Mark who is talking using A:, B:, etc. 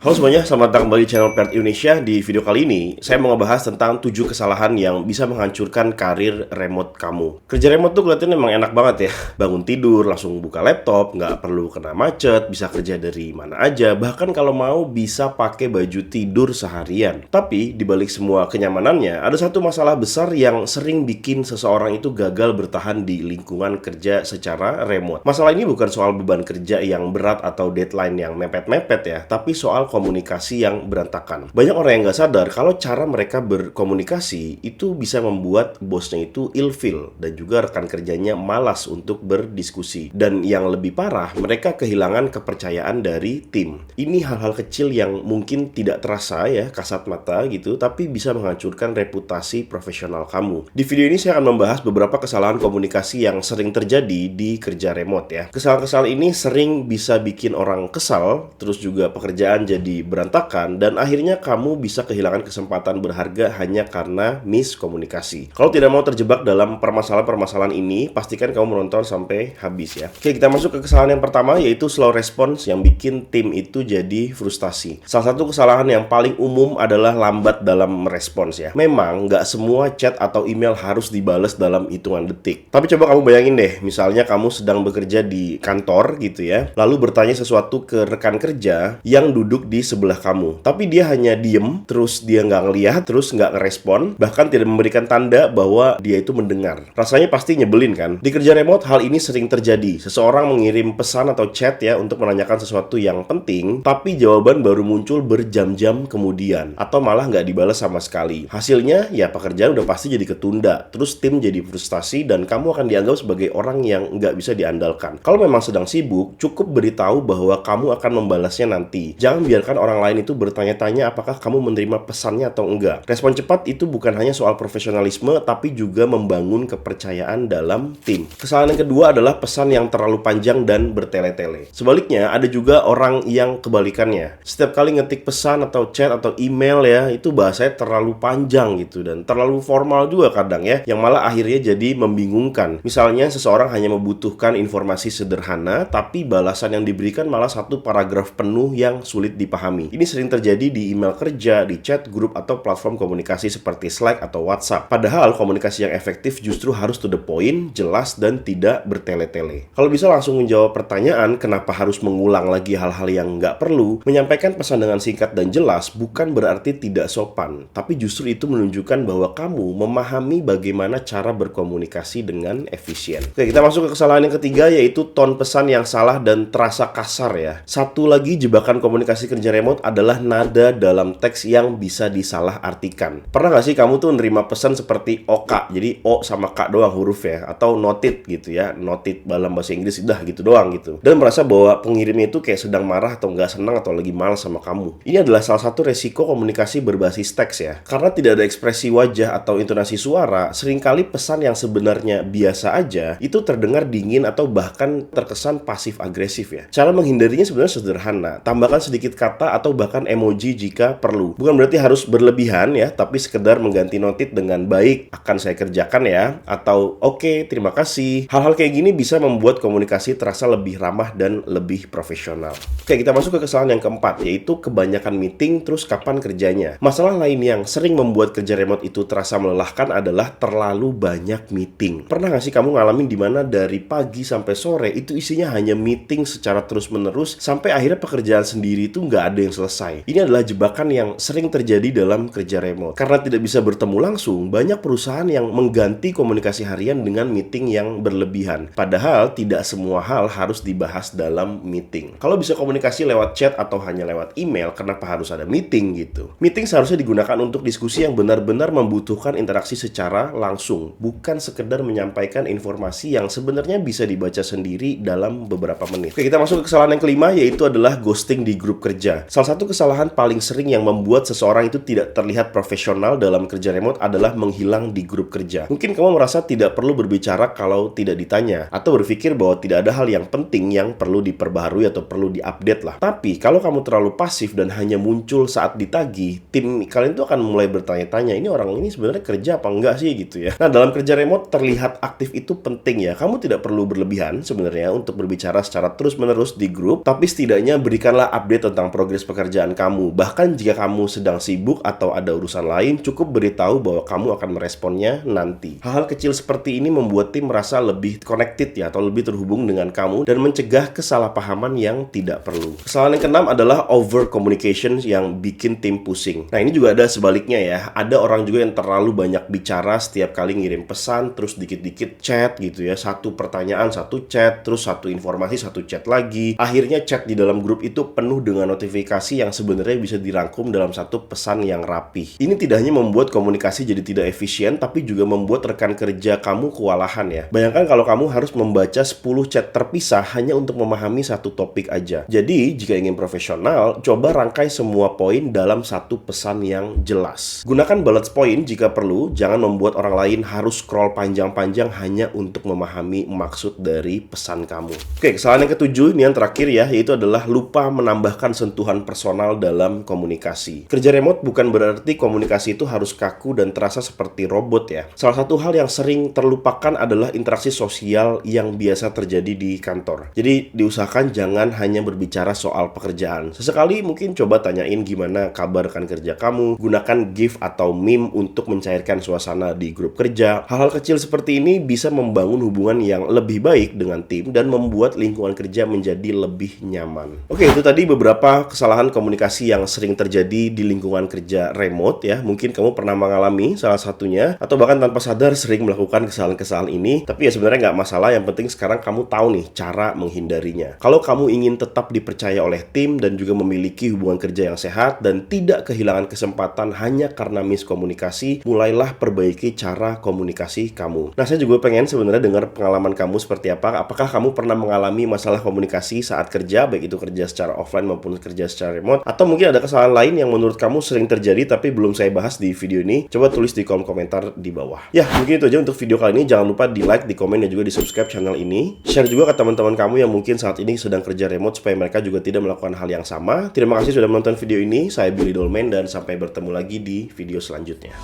A: Halo semuanya, selamat datang kembali di channel Pert Indonesia. Di video kali ini, saya mau ngebahas tentang 7 kesalahan yang bisa menghancurkan karir remote kamu. Kerja remote tuh kelihatannya memang enak banget ya. Bangun tidur, langsung buka laptop, nggak perlu kena macet, bisa kerja dari mana aja. Bahkan kalau mau bisa pakai baju tidur seharian. Tapi, dibalik semua kenyamanannya, ada satu masalah besar yang sering bikin seseorang itu gagal bertahan di lingkungan kerja secara remote. Masalah ini bukan soal beban kerja yang berat atau deadline yang mepet-mepet ya, tapi soal komunikasi yang berantakan. Banyak orang yang nggak sadar kalau cara mereka berkomunikasi itu bisa membuat bosnya itu ilfeel dan juga rekan kerjanya malas untuk berdiskusi. Dan yang lebih parah, mereka kehilangan kepercayaan dari tim. Ini hal-hal kecil yang mungkin tidak terasa ya, kasat mata gitu, tapi bisa menghancurkan reputasi profesional kamu. Di video ini saya akan membahas beberapa kesalahan komunikasi yang sering terjadi di kerja remote ya. Kesalahan-kesalahan ini sering bisa bikin orang kesal, terus juga pekerjaan jadi berantakan, dan akhirnya kamu bisa kehilangan kesempatan berharga hanya karena miskomunikasi. Kalau tidak mau terjebak dalam permasalahan-permasalahan ini, pastikan kamu menonton sampai habis ya. Oke, kita masuk ke kesalahan yang pertama, yaitu slow response yang bikin tim itu jadi frustasi. Salah satu kesalahan yang paling umum adalah lambat dalam merespons ya. Memang nggak semua chat atau email harus dibales dalam hitungan detik. Tapi coba kamu bayangin deh, misalnya kamu sedang bekerja di kantor gitu ya, lalu bertanya sesuatu ke rekan kerja yang duduk di sebelah kamu, tapi dia hanya diem, terus dia nggak ngeliat, terus nggak ngerespon, bahkan tidak memberikan tanda bahwa dia itu mendengar. Rasanya pasti nyebelin kan? Di kerja remote, hal ini sering terjadi. Seseorang mengirim pesan atau chat ya untuk menanyakan sesuatu yang penting, tapi jawaban baru muncul berjam-jam kemudian, atau malah nggak dibalas sama sekali. Hasilnya, ya pekerjaan udah pasti jadi ketunda, terus tim jadi frustasi, dan kamu akan dianggap sebagai orang yang nggak bisa diandalkan. Kalau memang sedang sibuk, cukup beritahu bahwa kamu akan membalasnya nanti. Jangan biarkan orang lain itu bertanya-tanya apakah kamu menerima pesannya atau enggak. Respon cepat itu bukan hanya soal profesionalisme, tapi juga membangun kepercayaan dalam tim. Kesalahan yang kedua adalah pesan yang terlalu panjang dan bertele-tele. Sebaliknya, ada juga orang yang kebalikannya. Setiap kali ngetik pesan atau chat atau email ya, itu bahasanya terlalu panjang gitu, dan terlalu formal juga kadang ya, yang malah akhirnya jadi membingungkan. Misalnya, seseorang hanya membutuhkan informasi sederhana, tapi balasan yang diberikan malah satu paragraf penuh yang sulit dipahami. Ini sering terjadi di email kerja, di chat grup, atau platform komunikasi seperti Slack atau WhatsApp. Padahal komunikasi yang efektif justru harus to the point, jelas, dan tidak bertele-tele. Kalau bisa langsung menjawab pertanyaan, kenapa harus mengulang lagi hal-hal yang nggak perlu? Menyampaikan pesan dengan singkat dan jelas bukan berarti tidak sopan, tapi justru itu menunjukkan bahwa kamu memahami bagaimana cara berkomunikasi dengan efisien. Oke, kita masuk ke kesalahan yang ketiga, yaitu tone pesan yang salah dan terasa kasar ya. Satu lagi jebakan komunikasi kerja remote adalah nada dalam teks yang bisa disalahartikan. Pernah nggak sih kamu tuh nerima pesan seperti OK, jadi O sama K doang huruf ya, atau noted gitu ya, noted dalam bahasa Inggris udah gitu doang gitu, dan merasa bahwa pengirimnya itu kayak sedang marah atau nggak senang atau lagi malas sama kamu. Ini adalah salah satu resiko komunikasi berbasis teks ya, karena tidak ada ekspresi wajah atau intonasi suara. Seringkali pesan yang sebenarnya biasa aja itu terdengar dingin atau bahkan terkesan pasif agresif ya. Cara menghindarinya sebenarnya sederhana, tambahkan sedikit kata atau bahkan emoji jika perlu. Bukan berarti harus berlebihan ya, tapi sekedar mengganti notit dengan baik, akan saya kerjakan ya, atau oke, terima kasih. Hal-hal kayak gini bisa membuat komunikasi terasa lebih ramah dan lebih profesional. Oke, kita masuk ke kesalahan yang keempat, yaitu kebanyakan meeting terus kapan kerjanya. Masalah lain yang sering membuat kerja remote itu terasa melelahkan adalah terlalu banyak meeting. Pernah nggak sih kamu ngalamin dimana dari pagi sampai sore itu isinya hanya meeting secara terus-menerus sampai akhirnya pekerjaan sendiri itu nggak ada yang selesai. Ini adalah jebakan yang sering terjadi dalam kerja remote. Karena tidak bisa bertemu langsung, banyak perusahaan yang mengganti komunikasi harian dengan meeting yang berlebihan. Padahal tidak semua hal harus dibahas dalam meeting. Kalau bisa komunikasi lewat chat atau hanya lewat email, kenapa harus ada meeting gitu? Meeting seharusnya digunakan untuk diskusi yang benar-benar membutuhkan interaksi secara langsung, bukan sekedar menyampaikan informasi yang sebenarnya bisa dibaca sendiri dalam beberapa menit. Oke, kita masuk ke kesalahan yang kelima, yaitu adalah ghosting di grup kerja. Salah satu kesalahan paling sering yang membuat seseorang itu tidak terlihat profesional dalam kerja remote adalah menghilang di grup kerja. Mungkin kamu merasa tidak perlu berbicara kalau tidak ditanya, atau berpikir bahwa tidak ada hal yang penting yang perlu diperbaharui atau perlu diupdate lah. Tapi kalau kamu terlalu pasif dan hanya muncul saat ditagih, tim kalian tuh akan mulai bertanya-tanya, ini orang ini sebenarnya kerja apa enggak sih gitu ya. Nah, dalam kerja remote terlihat aktif itu penting ya. Kamu tidak perlu berlebihan sebenarnya untuk berbicara secara terus-menerus di grup, tapi setidaknya berikanlah update tentang tentang progres pekerjaan kamu. Bahkan jika kamu sedang sibuk atau ada urusan lain, cukup beritahu bahwa kamu akan meresponnya nanti. Hal-hal kecil seperti ini membuat tim merasa lebih connected ya, atau lebih terhubung dengan kamu dan mencegah kesalahpahaman yang tidak perlu. Kesalahan yang keenam adalah over communication yang bikin tim pusing. Nah, ini juga ada sebaliknya ya. Ada orang juga yang terlalu banyak bicara setiap kali ngirim pesan, terus dikit-dikit chat gitu ya. Satu pertanyaan, satu chat, terus satu informasi, satu chat lagi. Akhirnya chat di dalam grup itu penuh dengan notifikasi yang sebenarnya bisa dirangkum dalam satu pesan yang rapi. Ini tidak hanya membuat komunikasi jadi tidak efisien, tapi juga membuat rekan kerja kamu kewalahan ya. Bayangkan kalau kamu harus membaca 10 chat terpisah hanya untuk memahami satu topik aja. Jadi, jika ingin profesional, coba rangkai semua poin dalam satu pesan yang jelas. Gunakan bullet point jika perlu, jangan membuat orang lain harus scroll panjang-panjang hanya untuk memahami maksud dari pesan kamu. Oke, kesalahan yang ketujuh, ini yang terakhir ya, yaitu adalah lupa menambahkan sentuhan personal dalam komunikasi. Kerja remote bukan berarti komunikasi itu harus kaku dan terasa seperti robot ya. Salah satu hal yang sering terlupakan adalah interaksi sosial yang biasa terjadi di kantor. Jadi diusahakan jangan hanya berbicara soal pekerjaan. Sesekali mungkin coba tanyain gimana kabar rekan kerja kamu, gunakan GIF atau meme untuk mencairkan suasana di grup kerja. Hal-hal kecil seperti ini bisa membangun hubungan yang lebih baik dengan tim dan membuat lingkungan kerja menjadi lebih nyaman. Oke, itu tadi beberapa kesalahan komunikasi yang sering terjadi di lingkungan kerja remote ya. Mungkin kamu pernah mengalami salah satunya, atau bahkan tanpa sadar sering melakukan kesalahan-kesalahan ini. Tapi ya sebenarnya nggak masalah, yang penting sekarang kamu tahu nih cara menghindarinya. Kalau kamu ingin tetap dipercaya oleh tim dan juga memiliki hubungan kerja yang sehat dan tidak kehilangan kesempatan hanya karena miskomunikasi, mulailah perbaiki cara komunikasi kamu. Nah, saya juga pengen sebenarnya dengar pengalaman kamu seperti apa. Apakah kamu pernah mengalami masalah komunikasi saat kerja, baik itu kerja secara offline maupun kerja secara remote, atau mungkin ada kesalahan lain yang menurut kamu sering terjadi tapi belum saya bahas di video ini? Coba tulis di kolom komentar di bawah. Ya, mungkin itu aja untuk video kali ini. Jangan lupa di like, di komen, dan juga di subscribe channel ini. Share juga ke teman-teman kamu yang mungkin saat ini sedang kerja remote supaya mereka juga tidak melakukan hal yang sama. Terima kasih sudah menonton video ini. Saya Billy Dolmen dan sampai bertemu lagi di video selanjutnya.